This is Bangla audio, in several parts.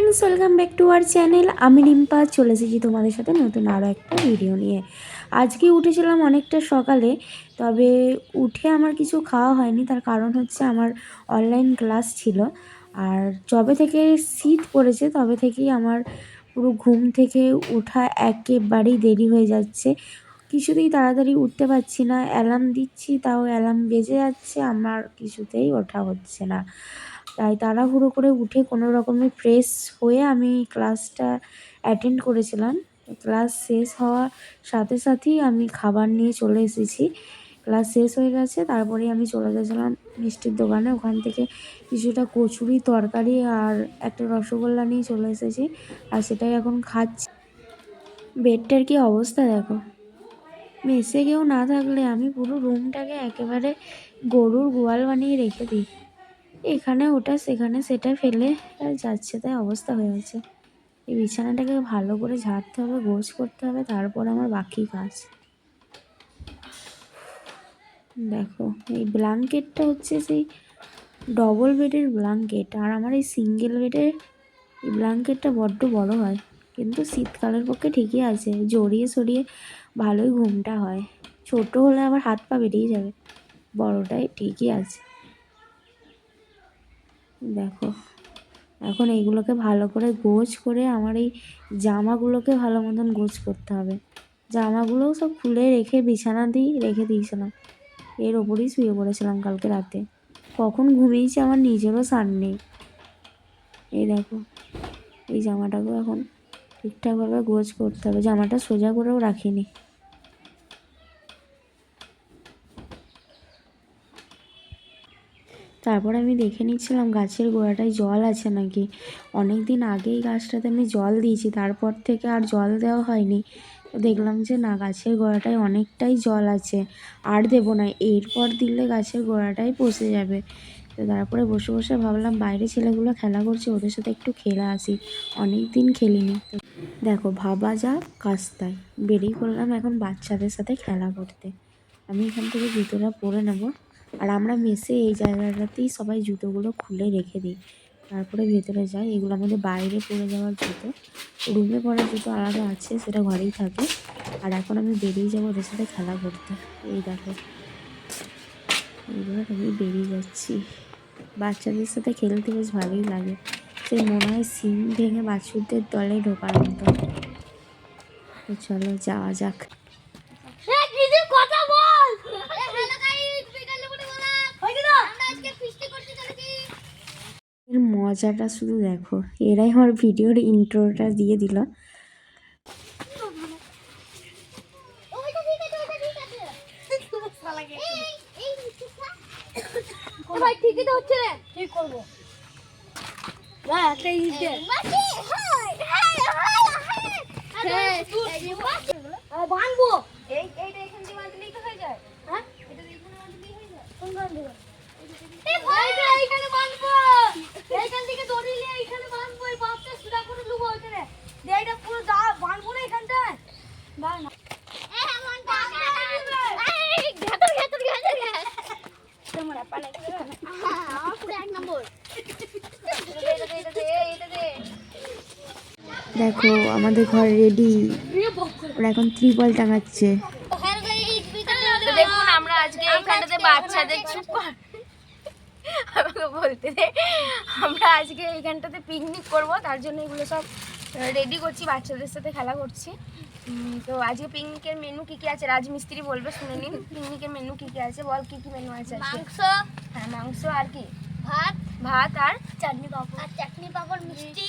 Friends, welcome back to our channel. আমি রিম্পা চলে এসেছি তোমাদের সাথে নতুন আরও একটা ভিডিও নিয়ে। আজকে উঠেছিলাম অনেকটা সকালে, তবে উঠে আমার কিছু খাওয়া হয়নি। তার কারণ হচ্ছে আমার অনলাইন ক্লাস ছিল, আর যবে থেকে শীত পড়েছে তবে থেকেই আমার পুরো ঘুম থেকে ওঠা একেবারেই দেরি হয়ে যাচ্ছে। কিছুতেই তাড়াতাড়ি উঠতে পারছি না, অ্যালার্ম দিচ্ছি তাও অ্যালার্ম বেজে যাচ্ছে, আমার কিছুতেই ওঠা হচ্ছে না। তাই তাড়াহুড়ো করে উঠে কোনো রকমে ফ্রেশ হয়ে আমি ক্লাসটা অ্যাটেন্ড করেছিলাম। ক্লাস শেষ হওয়ার সাথে সাথেই আমি খাবার নিয়ে চলে এসেছি। ক্লাস শেষ হয়ে গেছে, তারপরে আমি চলে গেছিলাম মিষ্টির দোকানে। ওখান থেকে কিছুটা কচুরি, তরকারি আর একটা রসগোল্লা নিয়ে চলে এসেছি, আর সেটাই এখন খাচ্ছি। বেডটার কি অবস্থা দেখো। মেসে কেউ না থাকলে আমি পুরো রুমটাকে একেবারে গরুর গোয়াল বানিয়ে রেখে দিই। এখানে ওটা সেখানে সেটা ফেলে আর যাচ্ছে তাই অবস্থা হয়ে আছে। এই বিছানাটাকে ভালো করে ঝাড়তে হবে, গোছ করতে হবে, তারপর আমার বাকি কাজ। দেখো, এই ব্ল্যাঙ্কেটটা হচ্ছে সেই ডবল বেডের ব্ল্যাঙ্কেট, আর আমার এই সিঙ্গেল বেডের এই ব্ল্যাঙ্কেটটা বড্ড বড় হয়, কিন্তু শীতকালের পক্ষে ঠিকই আছে, জড়িয়ে সরিয়ে ভালোই ঘুমটা হয়। ছোট হলে আবার হাত পা বেরিয়ে যাবে, বড়টাই ঠিকই আছে। দেখো, এখন এইগুলোকে ভালো করে গোছ করে আমার এই জামাগুলোকে ভালো মতন গোছ করতে হবে। জামাগুলোও সব খুলে রেখে বিছানা রেখে দিয়েছিলাম, এর ওপরেই শুয়ে পড়েছিলাম কালকে রাতে। কখন ঘুমিয়েছি আমার নিজেরও সার নেই। এই দেখো, এই জামাটাকেও এখন ঠিকঠাকভাবে গোছ করতে হবে। জামাটা সোজা করেও রাখিনি। তারপর আমি দেখে নিচ্ছিলাম গাছের গোড়াটায় জল আছে নাকি। অনেক দিন আগেই গাছটাতে আমি জল দিয়েছি, তারপর থেকে আর জল দেওয়া হয়নি। দেখলাম যে না, গাছের গোড়াটায় অনেকটাই জল আছে, আর দেবো না, এরপর দিলে গাছের গোড়াটাই পচে যাবে। তো তারপরে বসে বসে ভাবলাম বাইরে ছেলেগুলো খেলা করছে, ওদের সাথে একটু খেলে আসি, অনেক দিন খেলিনি। তো দেখো, ভাবা যা কাজ তাই, বেরিয়ে পড়লাম এখন বাচ্চাদের সাথে খেলা করতে। আমি এখান থেকে জুতোটা পরে নেব, আর আমরা মেসে এই জায়গাটাতেই সবাই জুতোগুলো খুলে রেখে দিই, তারপরে ভেতরে যাই। এগুলো আমাদের বাইরে পরে যাওয়ার জুতো, রুমে পরার জুতো আলাদা আছে, সেটা ঘরেই থাকে। আর এখন আমি বেরিয়ে যাবো ওদের সাথে খেলা করতে। এই দেখো, এইবার আমি বেরিয়ে যাচ্ছি। বাচ্চাদের সাথে খেলতে বেশ ভালোই লাগে, সে মনে হয় সিং ভেঙে বাছুরদের দলে ঢোকার মতো। তো চলো যাওয়া যাক। এর মজাটা শুধু দেখো, এরাই আমার ভিডিওর ইন্ট্রোটা দিয়ে দিল। ঠিকই তো হচ্ছে রে, কি করবো একটা ইট দে বানবো। এইটা এখান থেকে বাঁধলেই তো হয়ে যায়। হ্যাঁ, এটা এখানে বাঁধলেই হয়ে যায়। কোন গান দেবো? এইখানে বাঁধবো, এইখান থেকে দড়ি নিয়ে এইখানে বাঁধবো, এই বাঁধটা সুদা করে লুবো ওইখানে। এইটা পুরো বাঁধবো না এখানটায়। না না, দেখো, আমাদের ঘর রেডি, ওরা এখন ত্রিপল টাঙাচ্ছে। দেখুন, আমরা আজকে এইখানটাতে বাচ্চাদের চুপ কর আমাকে বলতে দে। আমরা আজকে এইখানটাতে পিকনিক করব, তার জন্য এগুলো সব রেডি করছি, বাচ্চাদের সাথে খেলা করছি। তো আজকে পিকনিকের মেনু কি কি আছে রাজমিস্ত্রি বলবে, শুনে নিন। পিকনিকের মেনু কি কি আছে বল, কি কি মেনু আছে? মাংস। হ্যাঁ, মাংস। আর কি? ভাত আর চাটনি পাপড় মিষ্টি।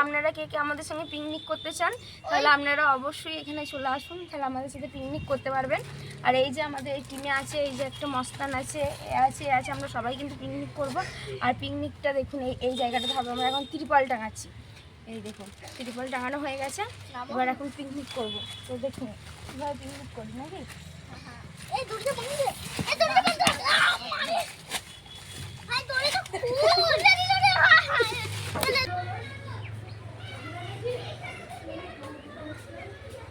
আপনারা কে কে আমাদের সঙ্গে পিকনিক করতে চান, তাহলে আপনারা অবশ্যই এখানে চলে আসুন, তাহলে আমাদের সাথে পিকনিক করতে পারবেন। আর এই যে আমাদের এই টিমে আছে, এই যে একটা মস্তান আছে, আছে, আমরা সবাই কিন্তু পিকনিক করব। আর পিকনিকটা দেখুন এই জায়গাটাতে হবে। আমরা এখন ত্রিপল টাঙাচ্ছি, এই দেখুন ত্রিপল টাঙানো হয়ে গেছে। এবার এখন পিকনিক করব। তো দেখুন কীভাবে পিকনিক করি নাকি।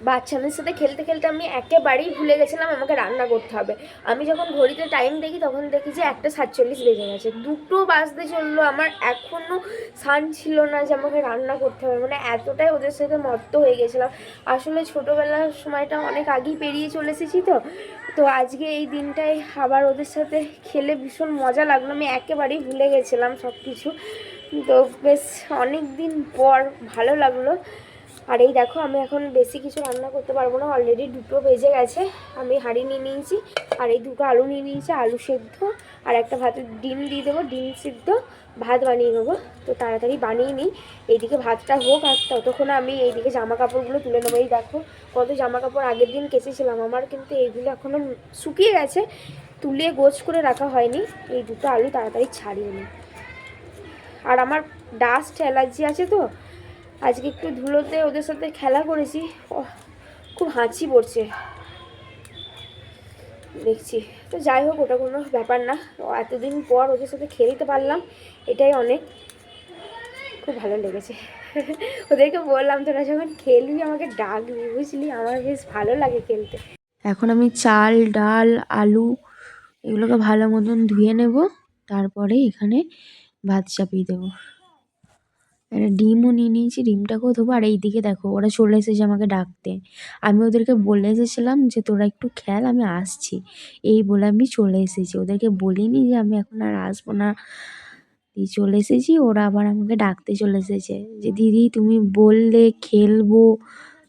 বাচ্চাদের সাথে খেলতে খেলতে আমি একেবারেই ভুলে গেছিলাম আমাকে রান্না করতে হবে। আমি যখন ঘড়িতে টাইম দেখি তখন দেখি যে 1:47 বেজে গেছে, 2 বাজতে চললো, আমার এখনও সান ছিল না যে আমাকে রান্না করতে হবে। মানে এতটাই ওদের সাথে মত্ত হয়ে গেছিলাম। আসলে ছোটোবেলার সময়টা অনেক আগেই পেরিয়ে চলে এসেছি, তো তো আজকে এই দিনটায় আবার ওদের সাথে খেলে ভীষণ মজা লাগলো। আমি একেবারেই ভুলে গেছিলাম সব কিছু। তো বেশ অনেক দিন পর ভালো লাগলো। আর এই দেখো, আমি এখন বেশি কিছু রান্না করতে পারবো না, অলরেডি 2 বেজে গেছে। আমি হাঁড়ি নিয়ে নিয়েছি, আর এই 2 আলু নিয়ে নিয়েছি, আলু সেদ্ধ, আর একটা ভাতের ডিম দিয়ে দেবো, ডিম সিদ্ধ, ভাত বানিয়ে নেবো। তো তাড়াতাড়ি বানিয়ে নিই, এইদিকে ভাতটা হোক, আর ততক্ষণে আমি এইদিকে জামা কাপড়গুলো তুলে নেবো। এই দেখো কত জামা কাপড় আগের দিন কেচেছিলাম আমার, কিন্তু এইগুলো এখনও শুকিয়ে গেছে, তুলে গোছ করে রাখা হয়নি। এই 2 আলু তাড়াতাড়ি ছাড়িয়ে নিই। আর আমার ডাস্ট অ্যালার্জি আছে, তো আজকে একটু ধুলোতে ওদের সাথে খেলা করেছি, খুব হাঁচি পড়ছে দেখছি। তো যাই হোক, ওটা কোনো ব্যাপার না, এতদিন পর ওদের সাথে খেলতে পারলাম, এটাই অনেক, খুব ভালো লেগেছে। ওদেরকে বললাম তোরা যখন খেলবি আমাকে ডাকবি, বুঝলি, আমার বেশ ভালো লাগে খেলতে। এখন আমি চাল, ডাল, আলু এগুলোকে ভালো মতন ধুয়ে নেব, তারপরে এখানে ভাত চাপিয়ে দেবো। একটা ডিমও নিয়ে নিয়েছি, ডিমটাকেও ধোবো। আর এইদিকে দেখো ওরা চলে এসেছে আমাকে ডাকতে। আমি ওদেরকে বলে এসেছিলাম যে তোরা একটু খেল, আমি আসছি, এই বলে আমি চলে এসেছি। ওদেরকে বলিনি যে আমি এখন আর আসবো না, দিয়ে চলে এসেছি। ওরা আবার আমাকে ডাকতে চলে এসেছে যে দিদি তুমি বললে খেলবো,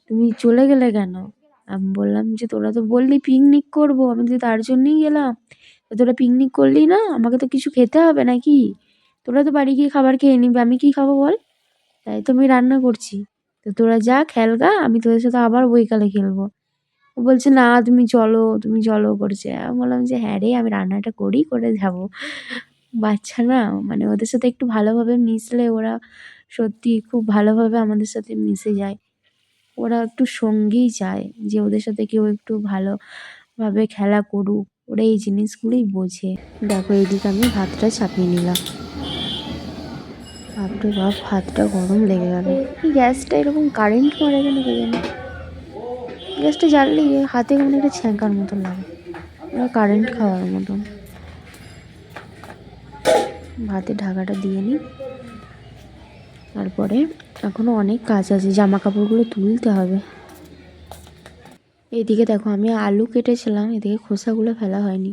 তুমি চলে গেলে কেন? আমি বললাম যে তোরা তো বললি পিকনিক করবো, আমি তো তার জন্যই গেলাম। তো তোরা পিকনিক করলি না, আমাকে তো কিছু খেতে হবে নাকি? তোরা তো বাড়ি গিয়ে খাবার খেয়ে নিবি, আমি কি খাবো বল? তাই তো আমি রান্না করছি। তো তোরা যা খেলগা, আমি তোদের সাথে আবার বৈকালে খেলবো। ও বলছে না তুমি চলো, তুমি চলো করছে। আমি বললাম যে হ্যাঁ রে, আমি রান্নাটা করি, করে যাবো। বাচ্চা না, মানে ওদের সাথে একটু ভালোভাবে মিশলে ওরা সত্যি খুব ভালোভাবে আমাদের সাথে মিশে যায়। ওরা একটু সঙ্গীই চায় যে ওদের সাথে কেউ একটু ভালোভাবে খেলা করুক, ওরা এই জিনিসগুলোই বোঝে। দেখো এইদিকে আমি ভাতটা চাপিয়ে নিলাম। বাপরে বাপ, হাতটা গরম লেগে গেল। এই গ্যাসটা এরকম কারেন্ট মারে কেন কে জানে? গ্যাসটা জ্বাললে হাতে কেমন একটা ছ্যাঁকার মতন লাগে, কারেন্ট খাওয়ার মতন। ভাতের ঢাকাটা দিয়ে নিই, তারপরে এখনও অনেক কাজ আছে, জামা কাপড়গুলো তুলতে হবে। এইদিকে দেখো আমি আলু কেটেছিলাম, এদিকে খোসাগুলো ফেলা হয়নি,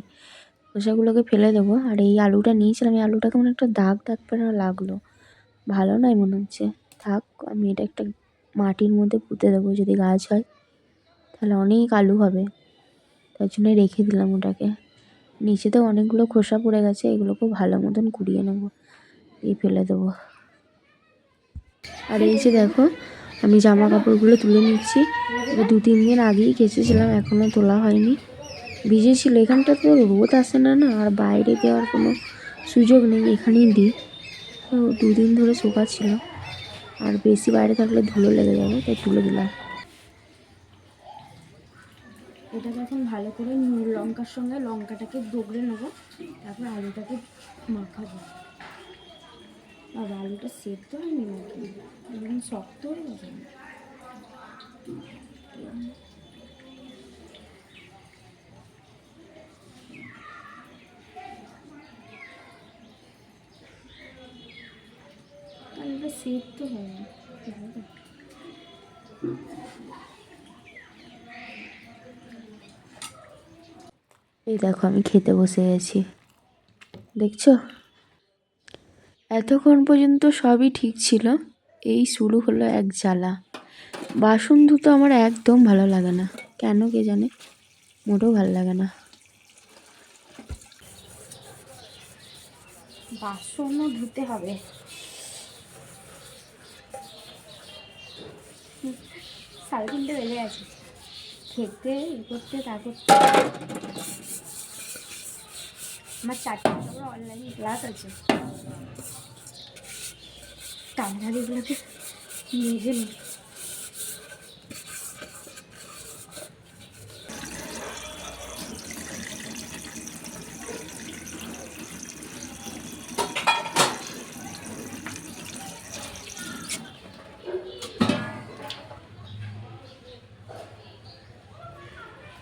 খোসাগুলোকে ফেলে দেবো। আর এই আলুটা নিয়েছিলাম, এই আলুটা কেমন একটা দাগ দাগ পেরা লাগলো, ভালো নয় মনে হচ্ছে। থাক, আমি এটা একটা মাটির মধ্যে পুঁতে দেবো, যদি গাছ হয় তাহলে অনেক আলু হবে, তার জন্য রেখে দিলাম ওটাকে। নিচেতেও অনেকগুলো খোসা পড়ে গেছে, এগুলোকেও ভালো মতন কুড়িয়ে নেবো, দিয়ে ফেলে দেবো। আর এই যে দেখো আমি জামা কাপড়গুলো তুলে নিচ্ছি, 2-3 দিন আগেই কেচেছিলাম, এখনও তোলা হয়নি, ভিজেছিল। এখানটা তো রোদ আসে না, আর বাইরে দেওয়ার কোনো সুযোগ নেই, এখানেই দিই। তো 2 দিন ধরে শুকাচ্ছিল, আর বেশি বাইরে থাকলে ধুলো লেগে যাবে, তাই তুলে দিলাম। এটাকে এখন ভালো করে নুন লঙ্কার সঙ্গে লঙ্কাটাকে ডগড়ে নেবো, তারপর আলুটাকে মাখাবো। আর আলুটা সেদ্ধ হয়নি নাকি, একদম শক্ত হয়ে গেছে। আলুটা সেদ্ধ হয়নি। এই দেখো আমি খেতে বসে গেছি, দেখছো? এতক্ষণ পর্যন্ত সবই ঠিক ছিল, এই শুরু হলো এক জ্বালা। বাসন ধুতে আমার একদম ভালো লাগে না, কেন কে জানে, মোটেও ভালো লাগে না। বাসনও ধুতে হবে, 3:30 বেজে গেছে, খেতে করতে তা করতে। আমার 4টা অনলাইন ক্লাস আছে, তাড়াতাড়িগুলোকে মেজে নিই।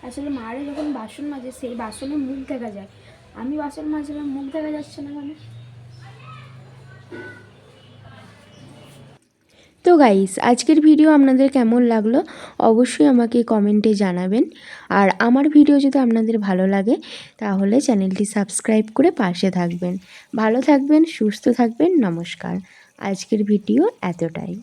আসলে মারে যখন বাসন মাজে সেই বাসনে মুখ দেখা যায়, আমি বাসন মাজলাম মুখ দেখা যাচ্ছে না মানে। তো গাইস, আজকের ভিডিও আপনাদের কেমন লাগলো অবশ্যই আমাকে কমেন্টে জানাবেন। আর আমার ভিডিও যদি আপনাদের ভালো লাগে তাহলে চ্যানেলটি সাবস্ক্রাইব করে পাশে থাকবেন। ভালো থাকবেন, সুস্থ থাকবেন, নমস্কার। আজকের ভিডিও এতটাই।